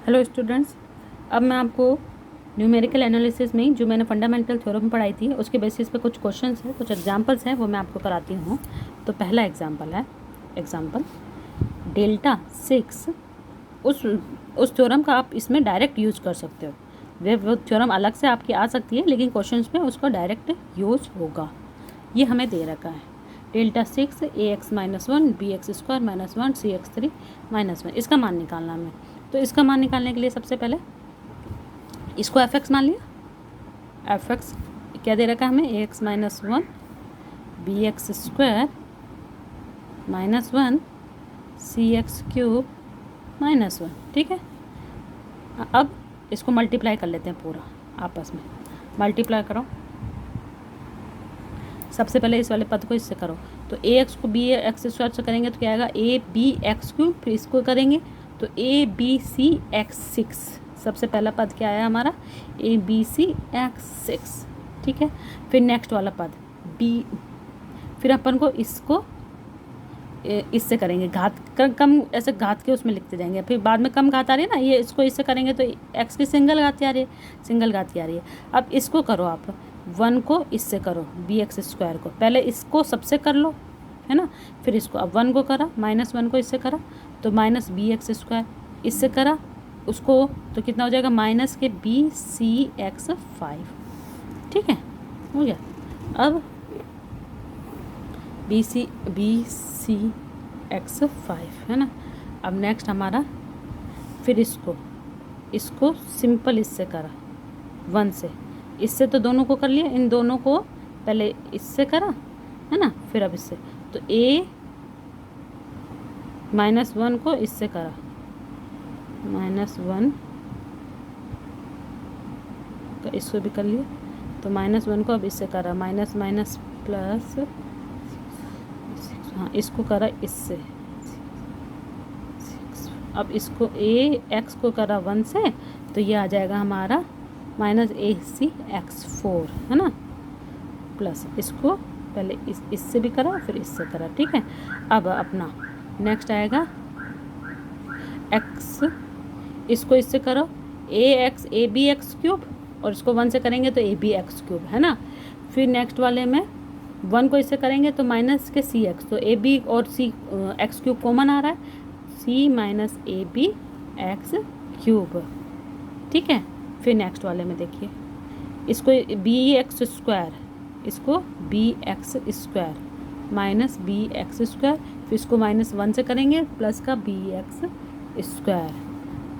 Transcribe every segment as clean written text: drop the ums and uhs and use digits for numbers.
Hello students, अब मैं आपको न्यूमेरिकल एनालिसिस में जो मैंने फंडामेंटल थ्योरम पढ़ाई थी उसके बेसिस पे कुछ क्वेश्चंस हैं, कुछ एग्जांपल्स हैं, वो मैं आपको कराती हूँ। तो पहला एग्जांपल है डेल्टा 6। उस थ्योरम का आप इसमें डायरेक्ट यूज कर सकते हो। वो थ्योरम अलग से आपकी आ सकती है, लेकिन क्वेश्चंस में उसका डायरेक्ट यूज होगा। ये हमें दे रखा है डेल्टा 6 ax-1 bx² -1 cx3 -1। इसका मान निकालना हमें। तो इसका मान निकालने के लिए सबसे पहले इसको f(x) मान लिया। f(x) क्या दे रखा है हमें? ax-1 bx² -1 cx³ -1। ठीक है, अब इसको मल्टीप्लाई कर लेते हैं पूरा आपस में। मल्टीप्लाई करो, सबसे पहले इस वाले पद को इससे करो। तो ax को bx² से करेंगे तो क्या आएगा? abx³। फिर इसको करेंगे तो abcx6। सबसे पहला पद क्या आया हमारा? abcx6। ठीक है, फिर नेक्स्ट वाला पद b। फिर अपन को इसको इससे करेंगे, घात कम ऐसे घात के उसमें लिखते जाएंगे। फिर बाद में कम घात आ रही है ना, ये इसको इससे करेंगे तो x की सिंगल घात आ रही है, सिंगल घात आ रही है। अब इसको करो आप, 1 को इससे करो bx² को। पहले इसको सबसे कर लो, है ना। फिर इसको अब 1 को करा, -1 को इससे करा तो -bx² इससे करा उसको, तो कितना हो जाएगा? माइनस के bcx5। ठीक है, हो गया। अब bcx5 है ना। अब नेक्स्ट हमारा, फिर इसको सिंपल इससे करा 1 से। इससे तो दोनों को कर लिया, इन दोनों को पहले इससे करा, है ना। फिर अब इससे तो a-1 को इससे करा, -1 का इसको भी कर लिया, तो -1 को अब इससे करा, माइनस माइनस प्लस, हाँ इसको करा इससे। अब इसको ax को करा 1 से, तो ये आ जाएगा हमारा -acx4, है ना। प्लस इसको पहले इससे भी करा, फिर इससे करा। ठीक है, अब अपना नेक्स्ट आएगा x, इसको इससे करो abx³ और इसको 1 से करेंगे तो abx3, है ना। फिर नेक्स्ट वाले में 1 को इससे करेंगे तो माइनस के cx, तो ab और x³ कॉमन आ रहा है, c -abx3। ठीक है, फिर नेक्स्ट वाले में देखिए, इसको bx², इसको bx² -bx², फिर इसको -1 से करेंगे प्लस का bx²,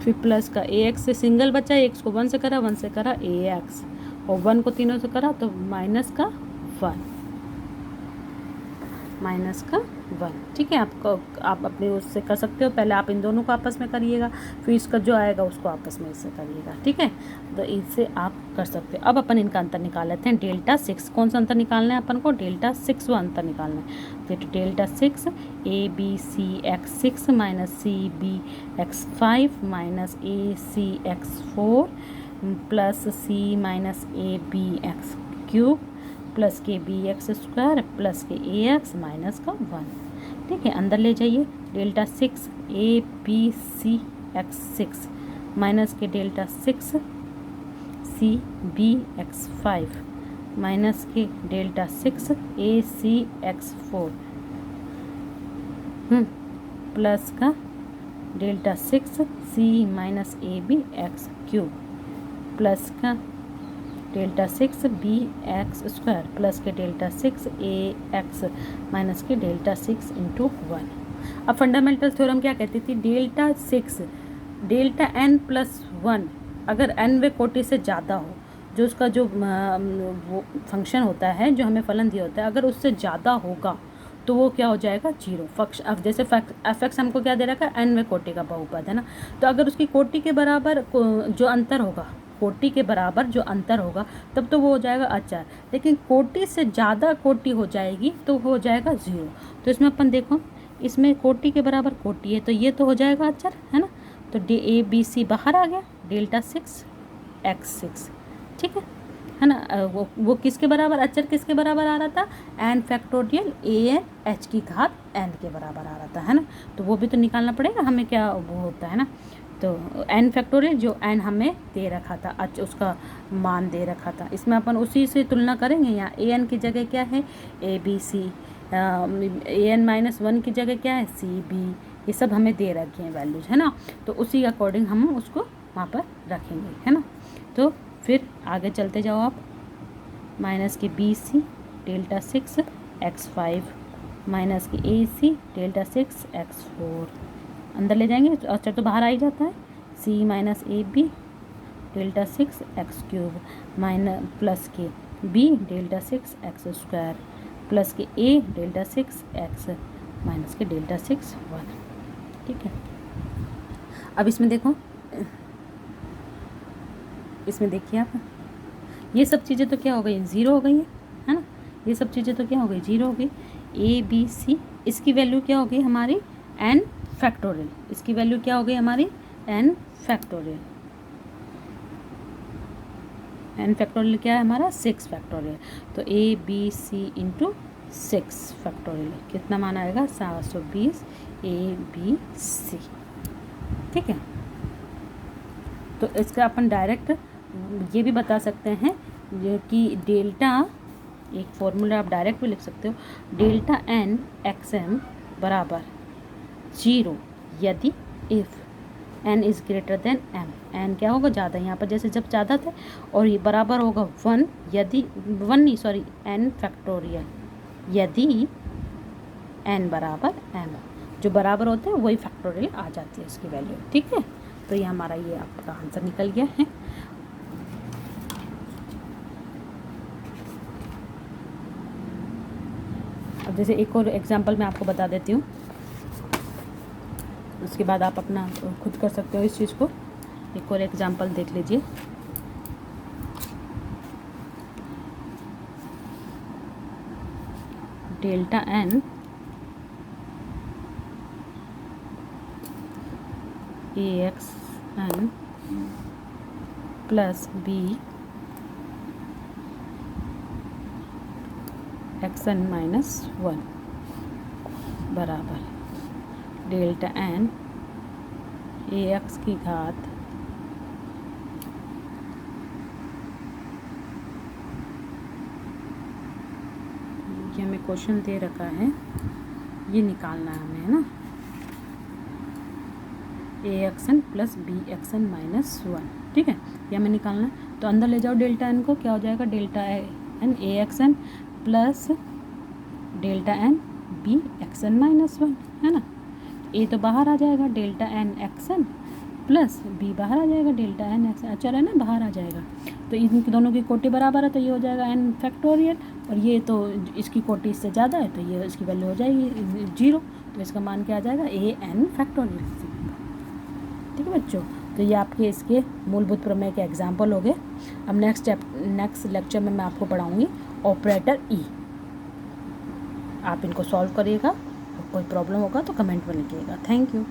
फिर प्लस का ax से सिंगल बचा, x को 1 से करा, 1 से करा ax, और 1 को तीनों से करा तो -1। ठीक है, आप अपने उससे कर सकते हो। पहले आप इन दोनों को आपस में करिएगा, फिर इसका जो आएगा उसको आपस में इससे करिएगा। ठीक है, तो इससे आप कर सकते हो। अब अपन इनका अंतर निकाल लेते हैं। डेल्टा 6, कौन सा अंतर निकालना है अपन को? डेल्टा 6 वाला अंतर निकालना है। फिर delta 6 abcx6 cbx5 acx4 plus c abx³ plus के bx² प्लस के ax माइनस का 1। ठीक है, अंदर ले जाइए। डेल्टा 6 abcx6 माइनस के डेल्टा 6 cbx5 माइनस के डेल्टा 6 acx4 प्लस का डेल्टा 6 c abx³ प्लस का डेल्टा 6 bx² प्लस के डेल्टा 6 ax माइनस के डेल्टा 6 × 1। अब फंडामेंटल थ्योरम क्या कहती थी? डेल्टा 6 डेल्टा n+1 अगर n वे कोटि से ज़्यादा हो, जो उसका जो वो फंक्शन होता है जो हमें फलन दिया होता है, अगर उससे ज़्यादा होगा तो वो क्या हो जाएगा? 0। अब जैसे f(x) हमको क्या दे रखा है? n वे कोटि का बहुपद, है ना। तो अगर उसकी कोटि के बराबर जो अंतर होगा, कोटि के बराबर जो अंतर होगा, तब तो वो हो जाएगा अचर। लेकिन कोटि से ज़्यादा कोटि हो जाएगी तो हो जाएगा 0। तो इसमें अपन देखो, इसमें कोटि के बराबर कोटि है तो ये तो हो जाएगा अचर, है ना। तो abc बाहर आ गया, डेल्टा 6 x6। ठीक है ना। वो किसके बराबर, अचर किसके बराबर आ रहा था? n फैक्टोरियल an h की घात n के बराबर आ रहा था, है ना। तो वो भी तो निकालना पड़ेगा हमें, क्या वो होता है ना। तो n फैक्टोरियल जो n हमें दे रखा था, अच्छा उसका मान दे रखा था, इसमें अपन उसी से तुलना करेंगे। यहाँ an की जगह क्या है ABC, an-1 की जगह क्या है CB, ये सब हमें दे रखे हैं वैल्यूज, है ना। तो उसी के अकॉर्डिंग हम उसको वहाँ पर रखेंगे, है ना। तो फिर आगे चलते जाओ आप, माइनस के BC डेल्टा 6 x5 माइनस की AC डेल्टा 6 x4, अंदर ले जाएंगे अच्छा तो बाहर आ ही जाता है। C minus AB delta 6 x³ minus plus के B डेल्टा 6 x² प्लस के A डेल्टा 6 x माइनस के डेल्टा 6 1, ठीक है। अब इसमें देखो, इसमें देखिए आप, ये सब चीज़ें तो क्या हो गई, ज़ीरो हो गई है ना। ये सब चीज़ें तो क्या हो गई, ज़ीरो हो गई। ABC इसकी वैल्यू क्या हो गई हमारी n फैक्टोरियल, इसकी वैल्यू क्या हो गई हमारी n फैक्टोरियल। n फैक्टोरियल क्या है हमारा 6 फैक्टोरियल, तो ABC इंटू 6 फैक्टोरियल कितना मान आएगा 720 ABC, ठीक है। तो इसका अपन डायरेक्ट ये भी बता सकते हैं कि डेल्टा, एक फॉर्मूला आप डायरेक्ट भी लिख सकते हो, डेल्टा n XM बराबर 0 यदि if n is greater than m, n क्या होगा ज़्यादा, यहाँ पर जैसे जब ज़्यादा थे, और ये बराबर होगा 1 यदि n फैक्टोरियल यदि n बराबर m, जो बराबर होते हैं वही फैक्टोरियल आ जाती है इसकी वैल्यू, ठीक है। तो ये हमारा ये आपका आंसर निकल गया है। अब जैसे एक और एग्जांपल मैं आपको बता देती हूँ, उसके बाद आप अपना खुद कर सकते हो इस चीज़ को। एक और एग्जांपल देख लीजिए, delta n AXN plus B XN minus 1 बराबर डेल्टा n AX की घात ये हमें क्वेश्चन दे रखा है, ये निकालना है हमें, है ना। AXN प्लस BXN माइनस 1, ठीक है, ये हमें निकालना है। तो अंदर ले जाओ डेल्टा n को, क्या हो जाएगा delta n AXN plus delta n BXN minus 1, है ना। A तो बाहर आ जाएगा delta n XN plus B बाहर आ जाएगा डेल्टा n XN, अच्छा है ना, बाहर आ जाएगा। तो इन दोनों की कोटि बराबर है, तो ये हो जाएगा n फैक्टोरियल, और ये तो इसकी कोटि इससे ज़्यादा है, तो ये इसकी वैल्यू हो जाएगी 0, तो इसका मान क्या आ जाएगा AN फैक्टोरियल, ठीक है बच्चों। तो ये आपके इसके मूलभूत प्रमेय के एग्जाम्पल हो गए। अब नेक्स्ट लेक्चर में मैं आपको पढ़ाऊँगी ऑपरेटर ई, आप इनको सॉल्व करिएगा, कोई प्रॉब्लम होगा तो कमेंट में लिखिएगा। Thank you.